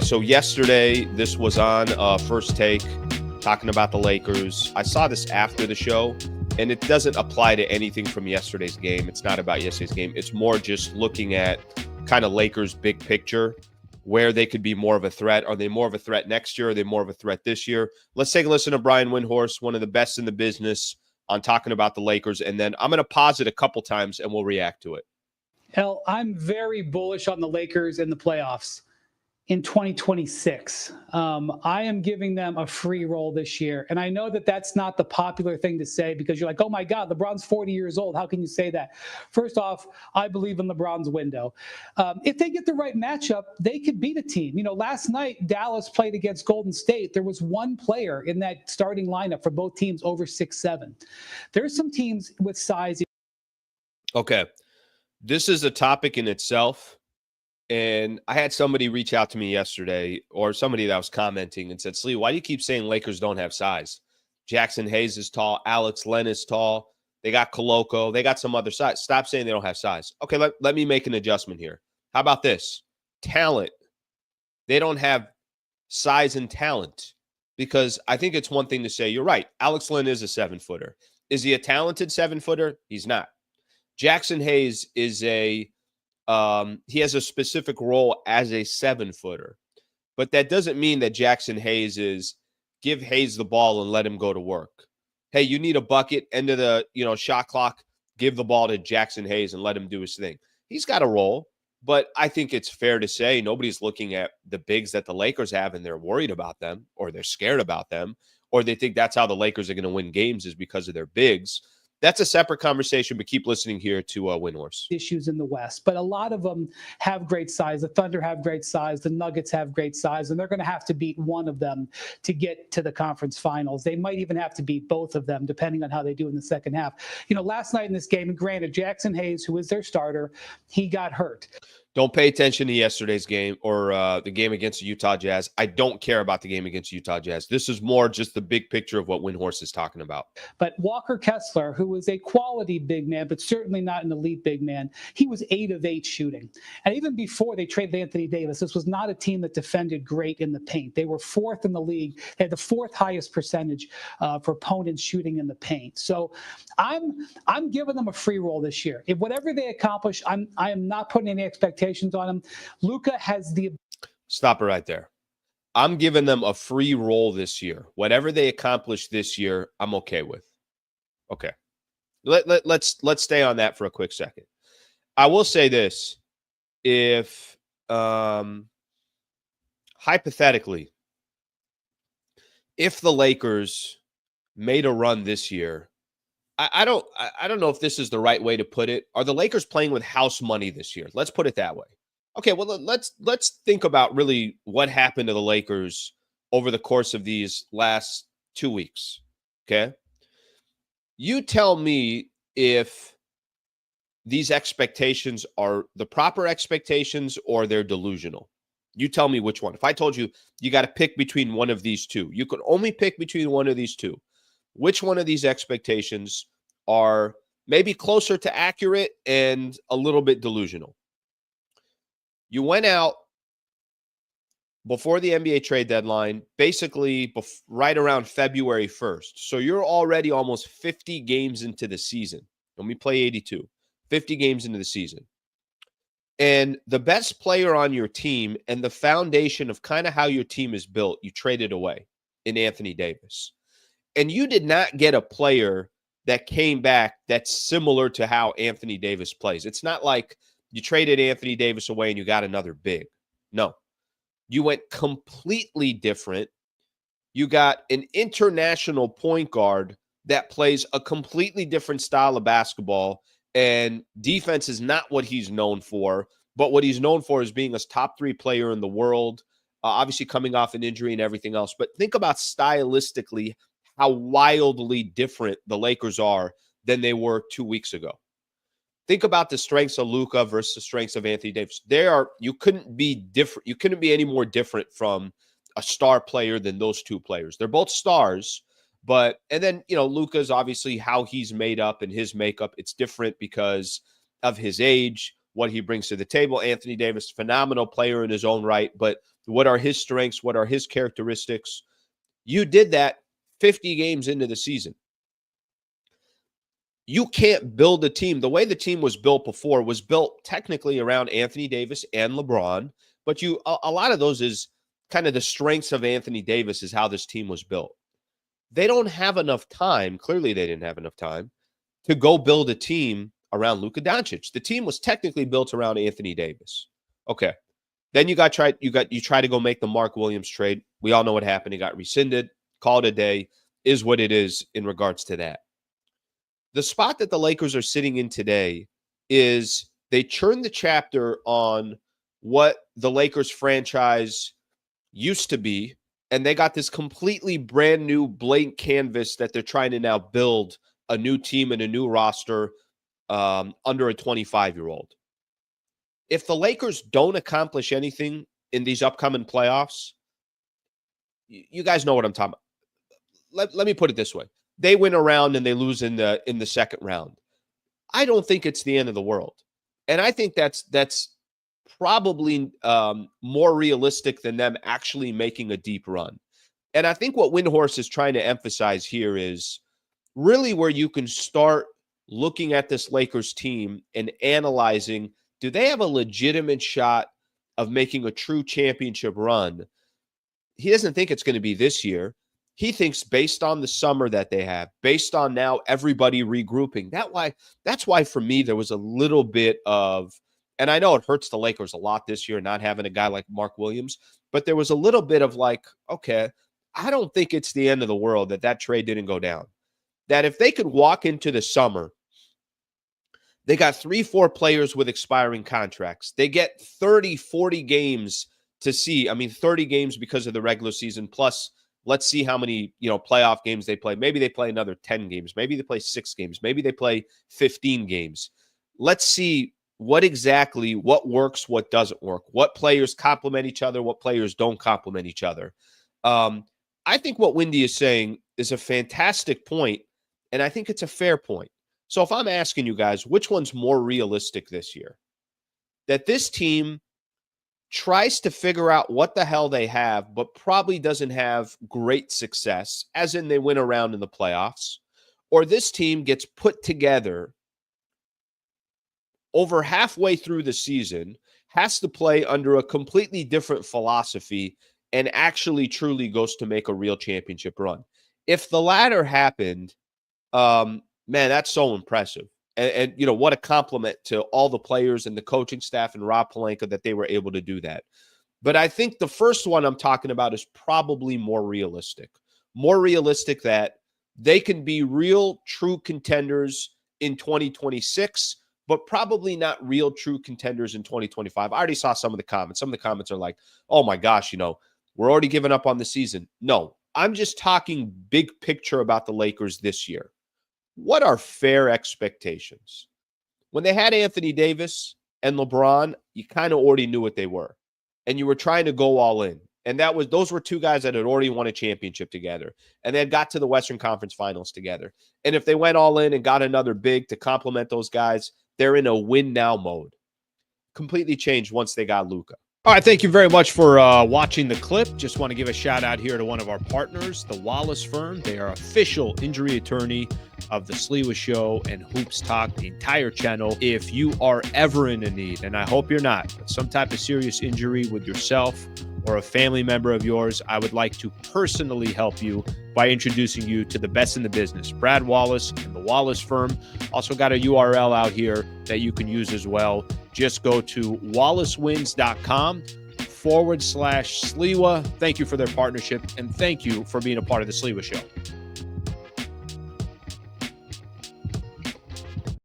So yesterday, this was on First Take, talking about the Lakers. I saw this after the show, and it doesn't apply to anything from yesterday's game. It's not about yesterday's game. It's more just looking at kind of Lakers' big picture, where they could be more of a threat. Are they more of a threat next year? Are they more of a threat this year? Let's take a listen to Brian Windhorst, one of the best in the business, on talking about the Lakers. And then I'm going to pause it a couple times, and we'll react to it. Hell, I'm very bullish on the Lakers in the playoffs in 2026. I am giving them a free roll this year. And I know that that's not the popular thing to say because you're like, oh my God, LeBron's 40 years old. How can you say that? First off, I believe in LeBron's window. If they get the right matchup, they could beat a team. You know, last night, Dallas played against Golden State. There was one player in that starting lineup for both teams over 6'7". There's some teams with size. Okay. This is a topic in itself. And I had somebody reach out to me yesterday, or somebody that was commenting and said, Slee, why do you keep saying Lakers don't have size? Jackson Hayes is tall. Alex Len is tall. They got Koloko. They got some other size. Stop saying they don't have size. Okay, let me make an adjustment here. How about this? Talent. They don't have size and talent, because I think it's one thing to say, you're right, Alex Len is a 7-footer. Is he a talented 7-footer? He's not. Jackson Hayes is he has a specific role as a 7-footer, but that doesn't mean that Jackson Hayes is give Hayes the ball and let him go to work. Hey, you need a bucket, end of the shot clock, give the ball to Jackson Hayes and let him do his thing. He's got a role, but I think it's fair to say nobody's looking at the bigs that the Lakers have and they're worried about them, or they're scared about them, or they think that's how the Lakers are going to win games is because of their bigs. That's a separate conversation, but keep listening here to Windhorst. Issues in the West, but a lot of them have great size. The Thunder have great size. The Nuggets have great size, and they're going to have to beat one of them to get to the conference finals. They might even have to beat both of them, depending on how they do in the second half. You know, last night in this game, and granted, Jackson Hayes, who is their starter, he got hurt. Don't pay attention to yesterday's game or the game against the Utah Jazz. I don't care about the game against Utah Jazz. This is more just the big picture of what Windhorst is talking about. But Walker Kessler, who was a quality big man, but certainly not an elite big man, he was 8 of 8 shooting. And even before they traded Anthony Davis, this was not a team that defended great in the paint. They were 4th in the league. They had the 4th highest percentage for opponents shooting in the paint. So I'm giving them a free roll this year. If whatever they accomplish, I am not putting any expectations on him. Luka has the... Stop it right there. I'm giving them a free roll this year. Whatever they accomplish this year, I'm okay with. Okay. Let's stay on that for a quick second. I will say this. If hypothetically, if the Lakers made a run this year, I don't know if this is the right way to put it. Are the Lakers playing with house money this year? Let's put it that way. Okay, well, let's think about really what happened to the Lakers over the course of these last 2 weeks. Okay? You tell me if these expectations are the proper expectations or they're delusional. You tell me which one. If I told you you got to pick between one of these two, you could only pick between one of these two. Which one of these expectations are maybe closer to accurate and a little bit delusional? You went out before the NBA trade deadline, basically right around February 1st. So you're already almost 50 games into the season. Let me play 82. 50 games into the season. And the best player on your team and the foundation of kind of how your team is built, you traded away in Anthony Davis. And you did not get a player that came back that's similar to how Anthony Davis plays. It's not like you traded Anthony Davis away and you got another big. No. You went completely different. You got an international point guard that plays a completely different style of basketball, and defense is not what he's known for, but what he's known for is being a top 3 player in the world, obviously coming off an injury and everything else. But think about stylistically how wildly different the Lakers are than they were 2 weeks ago. Think about the strengths of Luka versus the strengths of Anthony Davis. You couldn't be different. You couldn't be any more different from a star player than those two players. They're both stars, and then, Luka's obviously how he's made up and his makeup. It's different because of his age, what he brings to the table. Anthony Davis, phenomenal player in his own right, but What are his strengths? What are his characteristics? You did that 50 games into the season. You can't build a team. The way the team was built before was built technically around Anthony Davis and LeBron, but a lot of those is kind of the strengths of Anthony Davis is how this team was built. They don't have enough time. Clearly, they didn't have enough time to go build a team around Luka Doncic. The team was technically built around Anthony Davis. Okay. Then you try to go make the Mark Williams trade. We all know what happened. It got rescinded. Called a day. Is what it is in regards to that. The spot that the Lakers are sitting in today is they turned the chapter on what the Lakers franchise used to be, and they got this completely brand new blank canvas that they're trying to now build a new team and a new roster under a 25-year-old. If the Lakers don't accomplish anything in these upcoming playoffs, you guys know what I'm talking about. Let me put it this way. They win a round and they lose in the second round. I don't think it's the end of the world. And I think that's probably more realistic than them actually making a deep run. And I think what Windhorst is trying to emphasize here is really where you can start looking at this Lakers team and analyzing, do they have a legitimate shot of making a true championship run? He doesn't think it's going to be this year. He thinks based on the summer that they have, based on now everybody regrouping, that's why for me there was a little bit of, and I know it hurts the Lakers a lot this year not having a guy like Mark Williams, but there was a little bit of like, okay, I don't think it's the end of the world that trade didn't go down. That if they could walk into the summer, they got 3-4 players with expiring contracts. They get 30, 40 games to see. 30 games because of the regular season, plus let's see how many, playoff games they play. Maybe they play another 10 games. Maybe they play 6 games. Maybe they play 15 games. Let's see what works, what doesn't work, what players complement each other, what players don't complement each other. I think what Windy is saying is a fantastic point, and I think it's a fair point. So if I'm asking you guys, which one's more realistic this year? That this team tries to figure out what the hell they have, but probably doesn't have great success, as in they win around in the playoffs, or this team gets put together over halfway through the season, has to play under a completely different philosophy, and actually truly goes to make a real championship run. If the latter happened, man, that's so impressive. And what a compliment to all the players and the coaching staff and Rob Pelinka that they were able to do that. But I think the first one I'm talking about is probably more realistic that they can be real, true contenders in 2026, but probably not real, true contenders in 2025. I already saw some of the comments. Some of the comments are like, oh my gosh, we're already giving up on the season. No, I'm just talking big picture about the Lakers this year. What are fair expectations? When they had Anthony Davis and LeBron, you kind of already knew what they were. And you were trying to go all in. And those were two guys that had already won a championship together. And they had got to the Western Conference Finals together. And if they went all in and got another big to complement those guys, they're in a win now mode. Completely changed once they got Luka. All right, thank you very much for watching the clip. Just want to give a shout out here to one of our partners, the Wallace Firm. They are official injury attorney of the Sliwa Show and Hoops Talk, the entire channel. If you are ever in a need, and I hope you're not, but some type of serious injury with yourself or a family member of yours, I would like to personally help you by introducing you to the best in the business, Brad Wallace and the Wallace Firm. Also got a URL out here that you can use as well. Just go to wallacewins.com/Sliwa. Thank you for their partnership, and thank you for being a part of the Sliwa Show.